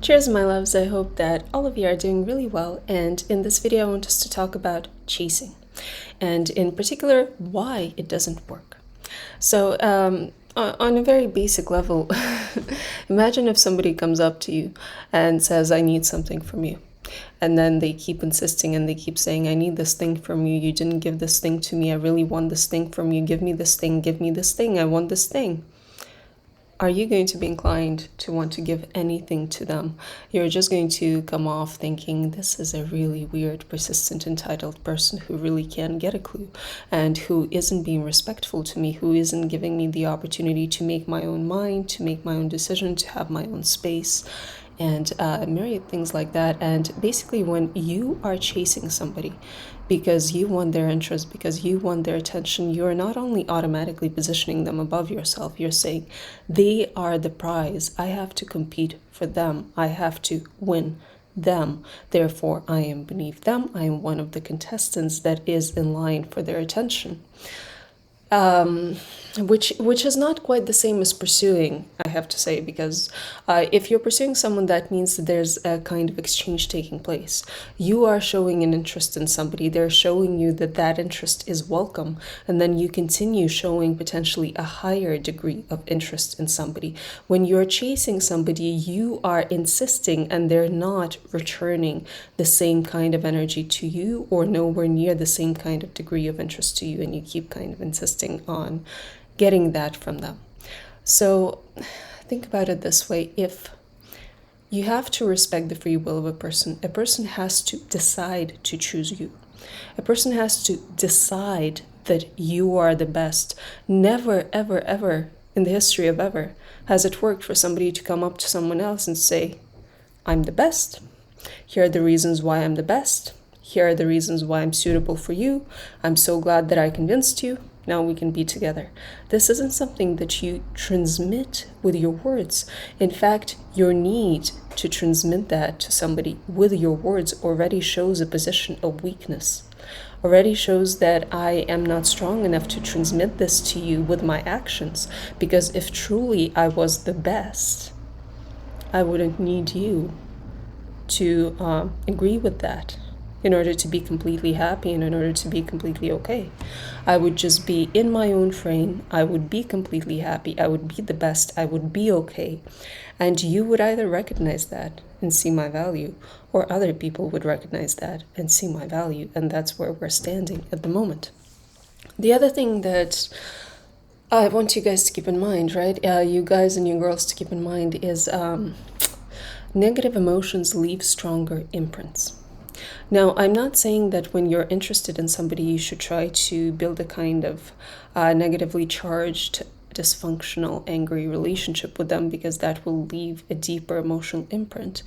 Cheers, my loves. I hope that all of you are doing really well. And in this video, I want us to talk about chasing, and in particular, why it doesn't work. So, on a very basic level, imagine if somebody comes up to you and says, I need something from you. And then they keep insisting and they keep saying, I need this thing from you. You didn't give this thing to me. I really want this thing from you. Give me this thing. Give me this thing. I want this thing. Are you going to be inclined to want to give anything to them? You're just going to come off thinking, this is a really weird, persistent, entitled person who really can't get a clue and who isn't being respectful to me, who isn't giving me the opportunity to make my own mind, to make my own decision, to have my own space, and myriad things like that. And basically, when you are chasing somebody because you want their interest, because you want their attention, you're not only automatically positioning them above yourself, you're saying they are the prize. I have to compete for them. I have to win them. Therefore, I am beneath them. I am one of the contestants that is in line for their attention. Which is not quite the same as pursuing, I have to say, because if you're pursuing someone, that means that there's a kind of exchange taking place. You are showing an interest in somebody. They're showing you that that interest is welcome, and then you continue showing potentially a higher degree of interest in somebody. When you're chasing somebody, you are insisting and they're not returning the same kind of energy to you or nowhere near the same kind of degree of interest to you, and you keep kind of insisting on getting that from them. So think about it this way. If you have to respect the free will of a person has to decide to choose you. A person has to decide that you are the best. Never, ever, ever in the history of ever has it worked for somebody to come up to someone else and say, I'm the best. Here are the reasons why I'm the best. Here are the reasons why I'm suitable for you. I'm so glad that I convinced you. Now we can be together. This isn't something that you transmit with your words. In fact, your need to transmit that to somebody with your words already shows a position of weakness. Already shows that I am not strong enough to transmit this to you with my actions. Because if truly I was the best, I wouldn't need you to agree with that in order to be completely happy and in order to be completely okay. I would just be in my own frame. I would be completely happy. I would be the best. I would be okay. And you would either recognize that and see my value, or other people would recognize that and see my value. And that's where we're standing at the moment. The other thing that I want you guys to keep in mind, right? You guys and you girls to keep in mind is negative emotions leave stronger imprints. Now, I'm not saying that when you're interested in somebody, you should try to build a kind of negatively charged, dysfunctional, angry relationship with them, because that will leave a deeper emotional imprint.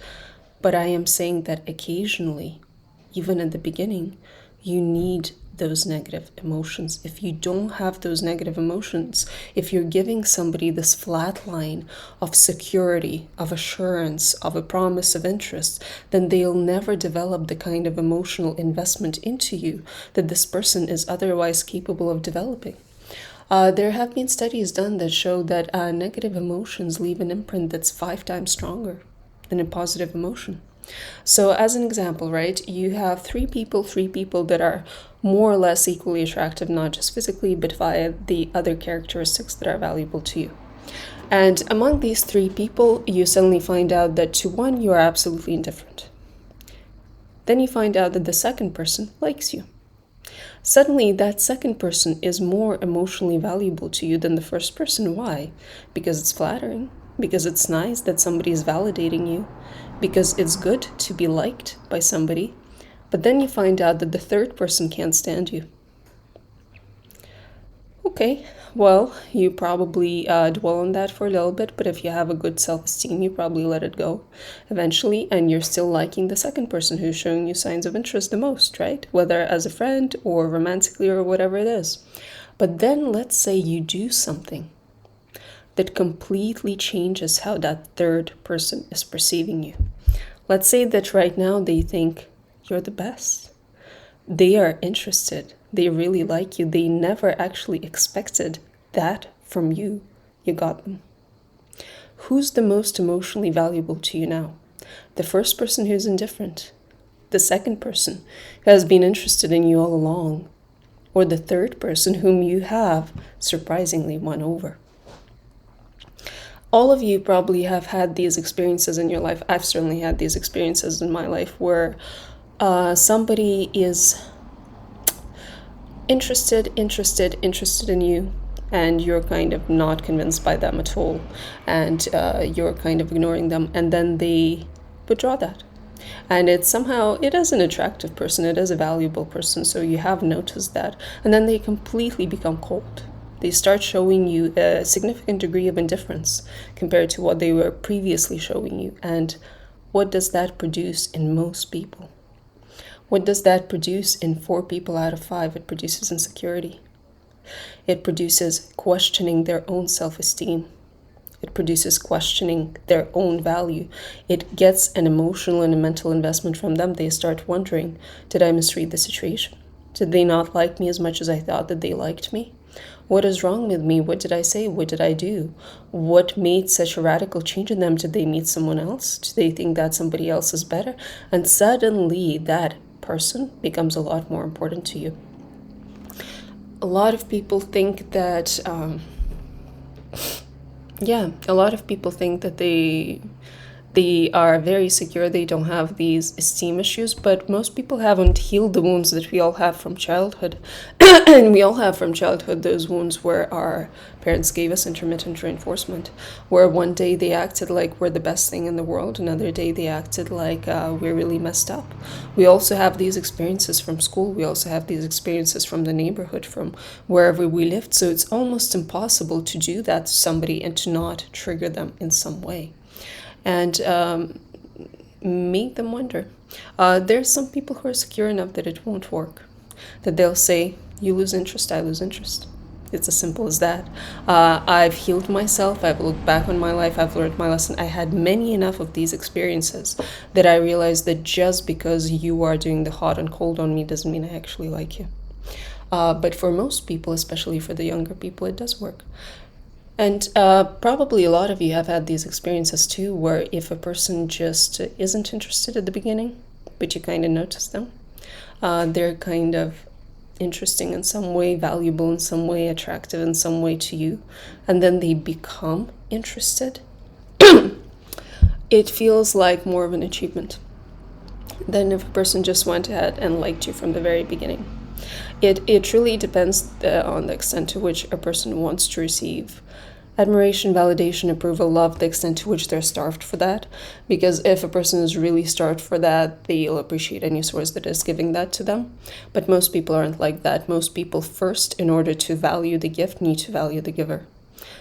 But I am saying that occasionally, even at the beginning, you need those negative emotions. If you don't have those negative emotions, if you're giving somebody this flat line of security, of assurance, of a promise of interest, then they'll never develop the kind of emotional investment into you that this person is otherwise capable of developing. There have been studies done that show that negative emotions leave an imprint that's 5 times stronger than a positive emotion. So as an example, right, you have three people that are more or less equally attractive, not just physically, but via the other characteristics that are valuable to you. And among these 3 people, you suddenly find out that to one, you are absolutely indifferent. Then you find out that the second person likes you. Suddenly, that second person is more emotionally valuable to you than the first person. Why? Because it's flattering. Because it's nice that somebody is validating you, because it's good to be liked by somebody. But then you find out that the third person can't stand you. Okay, well, you probably dwell on that for a little bit, but if you have a good self-esteem, you probably let it go eventually, and you're still liking the second person who's showing you signs of interest the most, right? Whether as a friend or romantically or whatever it is. But then let's say you do something that completely changes how that third person is perceiving you. Let's say that right now they think you're the best. They are interested. They really like you. They never actually expected that from you. You got them. Who's the most emotionally valuable to you now? The first person who's indifferent, the second person who has been interested in you all along, or the third person whom you have surprisingly won over. All of you probably have had these experiences in your life. I've certainly had these experiences in my life where somebody is interested in you, and you're kind of not convinced by them at all, and you're kind of ignoring them, and then they withdraw that. And it's somehow, it is an attractive person, it is a valuable person, so you have noticed that, and then they completely become cold. They start showing you a significant degree of indifference compared to what they were previously showing you. And what does that produce in most people? What does that produce in 4 people out of 5? It produces insecurity. It produces questioning their own self-esteem. It produces questioning their own value. It gets an emotional and a mental investment from them. They start wondering, did I misread the situation? Did they not like me as much as I thought that they liked me? What is wrong with me? What did I say? What did I do? What made such a radical change in them? Did they meet someone else? Do they think that somebody else is better? And suddenly that person becomes a lot more important to you. A lot of people think that, a lot of people think that they are very secure, they don't have these esteem issues, but most people haven't healed the wounds that we all have from childhood. And we all have from childhood those wounds where our parents gave us intermittent reinforcement, where one day they acted like we're the best thing in the world, another day they acted like we're really messed up. We also have these experiences from school, we also have these experiences from the neighborhood, from wherever we lived, so it's almost impossible to do that to somebody and to not trigger them in some way. And make them wonder. There's some people who are secure enough that it won't work, that they'll say, you lose interest, I lose interest. It's as simple as that. I've healed myself, I've looked back on my life, I've learned my lesson. I had many enough of these experiences that I realized that just because you are doing the hot and cold on me doesn't mean I actually like you. But for most people, especially for the younger people, it does work. And probably a lot of you have had these experiences too, where if a person just isn't interested at the beginning, but you kind of notice them, they're kind of interesting in some way, valuable in some way, attractive in some way to you, and then they become interested, it feels like more of an achievement than if a person just went ahead and liked you from the very beginning. It truly depends on the extent to which a person wants to receive admiration, validation, approval, love, the extent to which they're starved for that. Because if a person is really starved for that, they'll appreciate any source that is giving that to them. But most people aren't like that. Most people first, in order to value the gift, need to value the giver.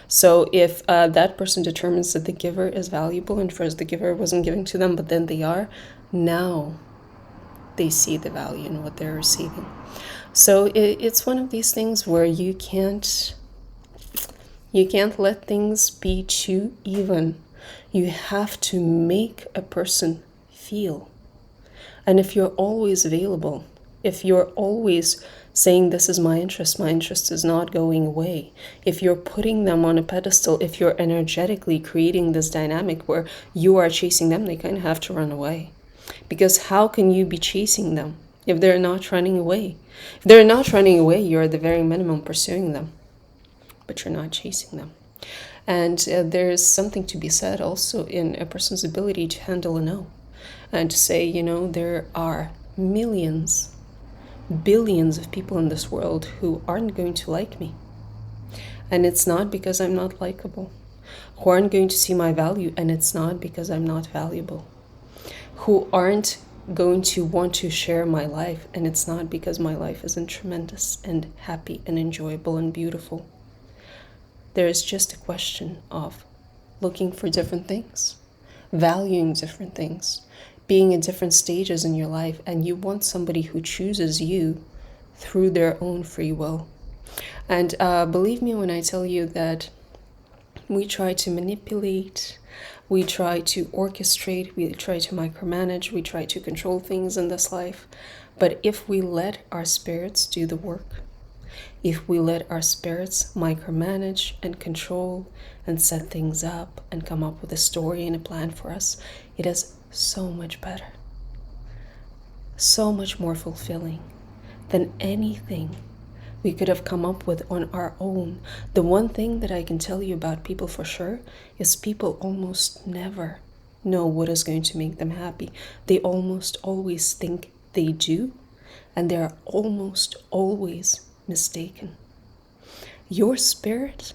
So if that person determines that the giver is valuable, and first the giver wasn't giving to them, but then they are, now they see the value in what they're receiving. So it's one of these things where you can't let things be too even. You have to make a person feel. And if you're always available, if you're always saying this is my interest is not going away, if you're putting them on a pedestal, if you're energetically creating this dynamic where you are chasing them, they kind of have to run away. Because how can you be chasing them if they're not running away? If they're not running away, you're at the very minimum pursuing them, but you're not chasing them. And there's something to be said also in a person's ability to handle a no, and to say, there are millions, billions of people in this world who aren't going to like me. And it's not because I'm not likable. Who aren't going to see my value, and it's not because I'm not valuable. Who aren't going to want to share my life, and it's not because my life isn't tremendous and happy and enjoyable and beautiful. There is just a question of looking for different things, valuing different things, being at different stages in your life, and you want somebody who chooses you through their own free will. And believe me when I tell you that we try to manipulate, we try to orchestrate, we try to micromanage, we try to control things in this life. But if we let our spirits do the work, if we let our spirits micromanage and control and set things up and come up with a story and a plan for us, it is so much better, so much more fulfilling than anything we could have come up with on our own. The one thing that I can tell you about people for sure is people almost never know what is going to make them happy. They almost always think they do, and they are almost always mistaken. Your spirit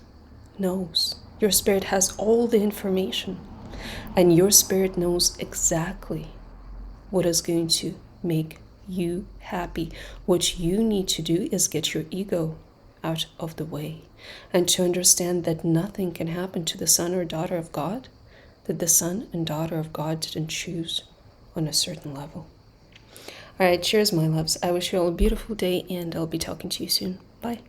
knows. Your spirit has all the information, and your spirit knows exactly what is going to make you happy. What you need to do is get your ego out of the way and to understand that nothing can happen to the son or daughter of God that the son and daughter of God didn't choose on a certain level. All right, cheers, my loves. I wish you all a beautiful day, and I'll be talking to you soon. Bye.